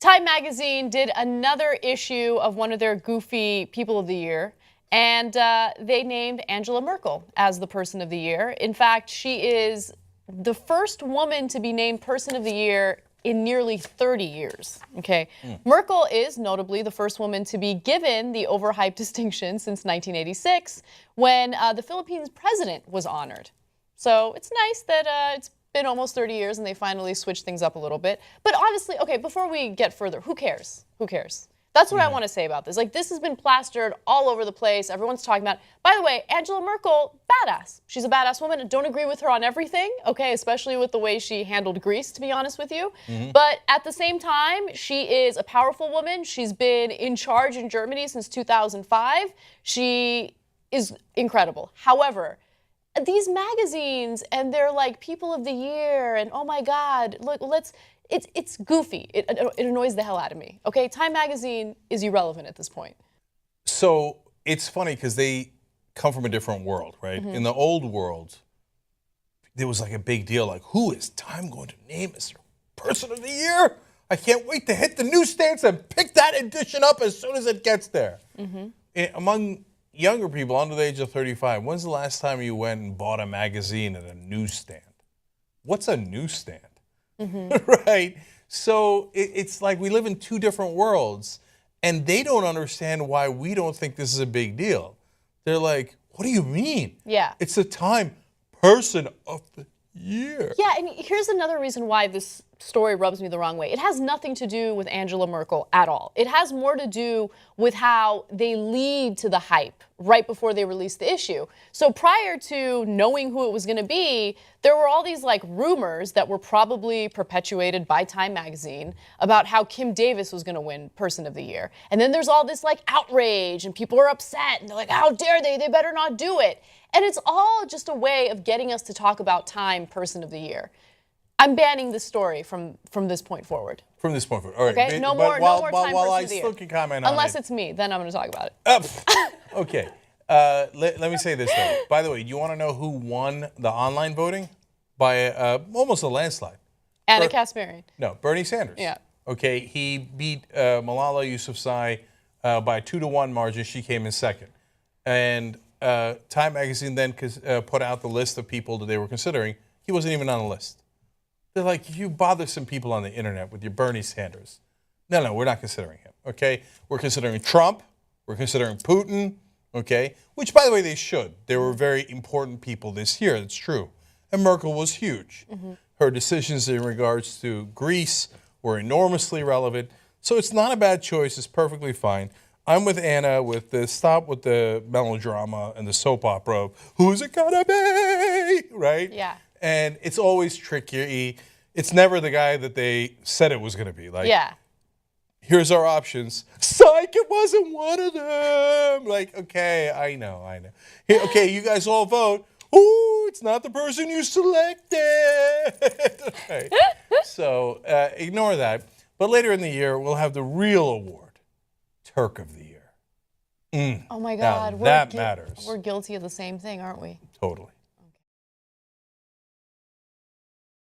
Time magazine did another issue of one of their goofy People of the Year, and they named Angela Merkel as the Person of the Year. In fact, she is the first woman to be named Person of the Year in nearly 30 years. Okay, Merkel is notably the first woman to be given the overhyped distinction since 1986, when the Philippines president was honored. So it's nice that it's been almost 30 years and they finally switched things up a little bit. But honestly, okay, before we get further, who cares? Who cares? That's what I want to say about this. Like, this has been plastered all over the place. Everyone's talking about it. By the way, Angela Merkel, badass. She's a badass woman. I don't agree with her on everything, okay, especially with the way she handled Greece, to be honest with you. But at the same time, she is a powerful woman. She's been in charge in Germany since 2005. She is incredible. However, these magazines and they're like People of the Year and oh my God, look, it's goofy. It annoys the hell out of me. Okay, Time magazine is irrelevant at this point. So it's funny because they come from a different world, right? In the old world, there was like a big deal, like who is Time going to name as Person of the Year? I can't wait to hit the newsstands and pick that edition up as soon as it gets there. Among younger people under the age of 35, when's the last time you went and bought a magazine at a newsstand? What's a newsstand? Right? So it's like we live in two different worlds, and they don't understand why we don't think this is a big deal. They're like, what do you mean? Yeah. It's the Time Person of the Year. Yeah, and here's another reason why this story rubs me the wrong way. It has nothing to do with Angela Merkel at all. It has more to do with how they lead to the hype right before they release the issue. So prior to knowing who it was going to be, there were all these like rumors that were probably perpetuated by Time magazine about how Kim Davis was going to win Person of the Year. And then there's all this like outrage and people are upset and they're like, how dare they? They better not do it. And it's all just a way of getting us to talk about Time Person of the Year. I'm banning this story from this point forward. From this point forward. All right. Okay? No more Time Person I of the Year. still can comment on Unless it. it's me, then I'm going to talk about it. Okay. Let me say this, though. By the way, do you want to know who won the online voting? By almost a landslide. Anna Kasparian. No, Bernie Sanders. Yeah. Okay, he beat Malala Yousafzai by a 2-to-1 margin. She came in second. And Time magazine then put out the list of people that they were considering. He wasn't even on the list. They're like, you bothersome people on the internet with your Bernie Sanders. No, we're not considering him, okay? We're considering Trump. We're considering Putin, okay? Which, by the way, they should. They were very important people this year. That's true. And Merkel was huge. Her decisions in regards to Greece were enormously relevant. So it's not a bad choice. It's perfectly fine. I'm with Anna with the stop with the melodrama and the soap opera of who's it gonna be, right? Yeah. And it's always tricky. It's never the guy that they said it was going to be. Like, Yeah. here's our options. Psych, it wasn't one of them. Like, okay, I know. Here, okay, you guys all vote. Ooh, it's not the person you selected. Right. So ignore that. But later in the year, we'll have the real award, Turk of the Year. Oh my God. Now, that matters. We're guilty of the same thing, aren't we? Totally.